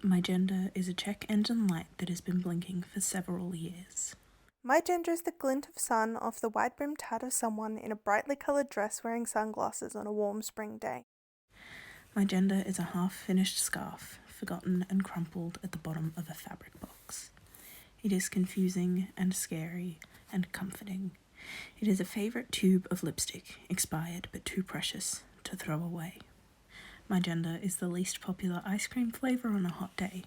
My gender is a check engine light that has been blinking for several years. My gender is the glint of sun off the wide-brimmed hat of someone in a brightly coloured dress wearing sunglasses on a warm spring day. My gender is a half-finished scarf, forgotten and crumpled at the bottom of a fabric box. It is confusing and scary and comforting. It is a favourite tube of lipstick, expired but too precious to throw away. My gender is the least popular ice cream flavour on a hot day.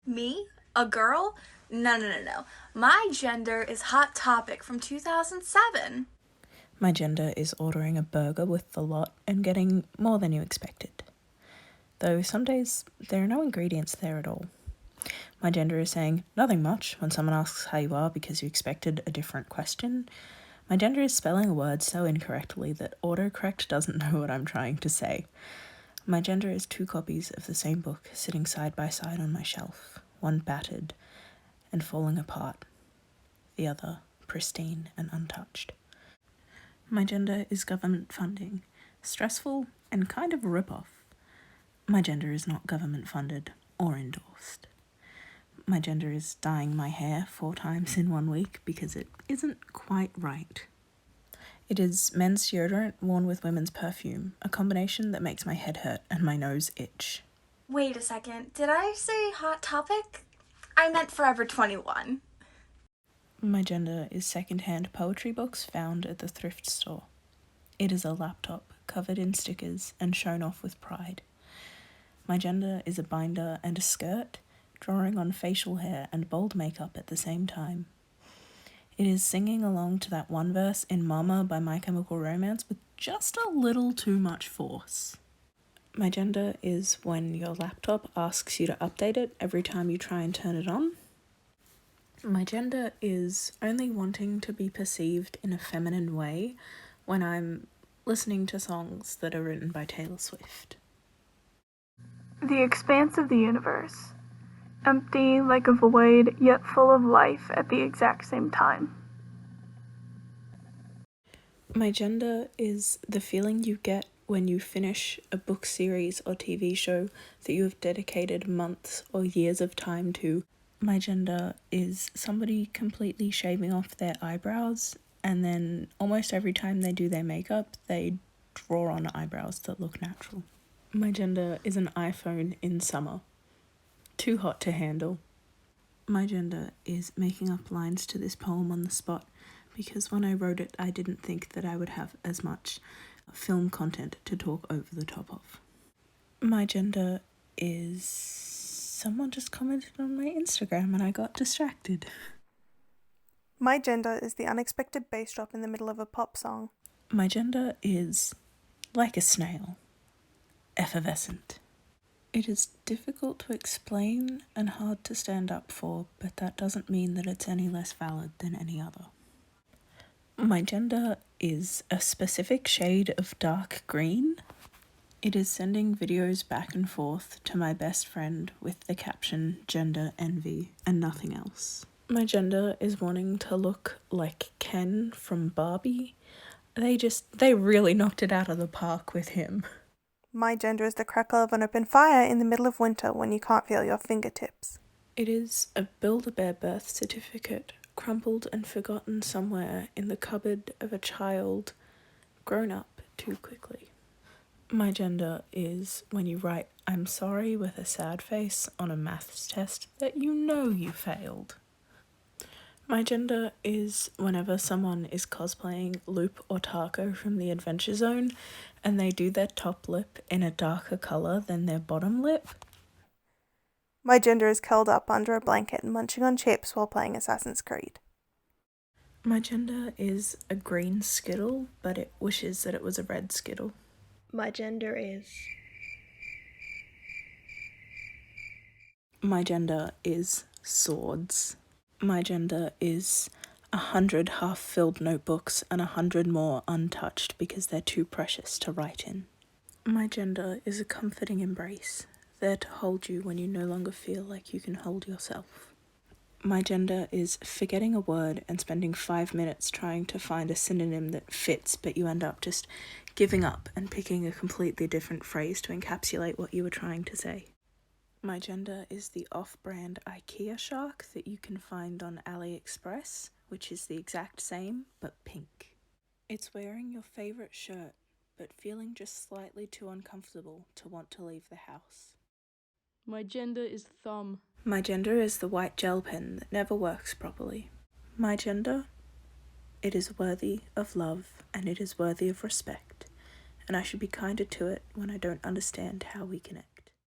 Me? A girl? No. My gender is Hot Topic from 2007. My gender is ordering a burger with the lot and getting more than you expected. Though some days there are no ingredients there at all. My gender is saying nothing much when someone asks how you are because you expected a different question. My gender is spelling a word so incorrectly that autocorrect doesn't know what I'm trying to say. My gender is 2 copies of the same book sitting side by side on my shelf, one battered and falling apart, the other pristine and untouched. My gender is government funding, stressful and kind of a rip-off. My gender is not government funded or endorsed. My gender is dyeing my hair 4 times in 1 week because it isn't quite right. It is men's deodorant worn with women's perfume, a combination that makes my head hurt and my nose itch. Wait a second, did I say Hot Topic? I meant Forever 21. My gender is second-hand poetry books found at the thrift store. It is a laptop covered in stickers and shown off with pride. My gender is a binder and a skirt, drawing on facial hair and bold makeup at the same time. It is singing along to that one verse in Mama by My Chemical Romance with just a little too much force. My gender is when your laptop asks you to update it every time you try and turn it on. My gender is only wanting to be perceived in a feminine way when I'm listening to songs that are written by Taylor Swift. The expanse of the universe. Empty like a void, yet full of life at the exact same time. My gender is the feeling you get when you finish a book series or TV show that you have dedicated months or years of time to. My gender is somebody completely shaving off their eyebrows, and then almost every time they do their makeup, they draw on eyebrows that look natural. My gender is an iPhone in summer. Too hot to handle. My gender is making up lines to this poem on the spot, because when I wrote it, I didn't think that I would have as much film content to talk over the top of. My gender is someone just commented on my Instagram and I got distracted. My gender is the unexpected bass drop in the middle of a pop song. My gender is like a snail, effervescent. It is difficult to explain and hard to stand up for, but that doesn't mean that it's any less valid than any other. My gender is a specific shade of dark green. It is sending videos back and forth to my best friend with the caption gender envy and nothing else. My gender is wanting to look like Ken from Barbie. They really knocked it out of the park with him. My gender is the crackle of an open fire in the middle of winter when you can't feel your fingertips. It is a Build-A-Bear birth certificate, crumpled and forgotten somewhere in the cupboard of a child grown up too quickly. My gender is when you write "I'm sorry" with a sad face on a maths test that you know you failed. My gender is whenever someone is cosplaying Loop or Taco from the Adventure Zone and they do their top lip in a darker colour than their bottom lip. My gender is curled up under a blanket and munching on chips while playing Assassin's Creed. My gender is a green Skittle, but it wishes that it was a red Skittle. My gender is... My gender is swords. My gender is 100 half-filled notebooks and 100 more untouched because they're too precious to write in. My gender is a comforting embrace, there to hold you when you no longer feel like you can hold yourself. My gender is forgetting a word and spending 5 minutes trying to find a synonym that fits, but you end up just giving up and picking a completely different phrase to encapsulate what you were trying to say. My gender is the off-brand IKEA shark that you can find on AliExpress, which is the exact same, but pink. It's wearing your favourite shirt, but feeling just slightly too uncomfortable to want to leave the house. My gender is thumb. My gender is the white gel pen that never works properly. My gender? It is worthy of love and it is worthy of respect, and I should be kinder to it when I don't understand how we connect.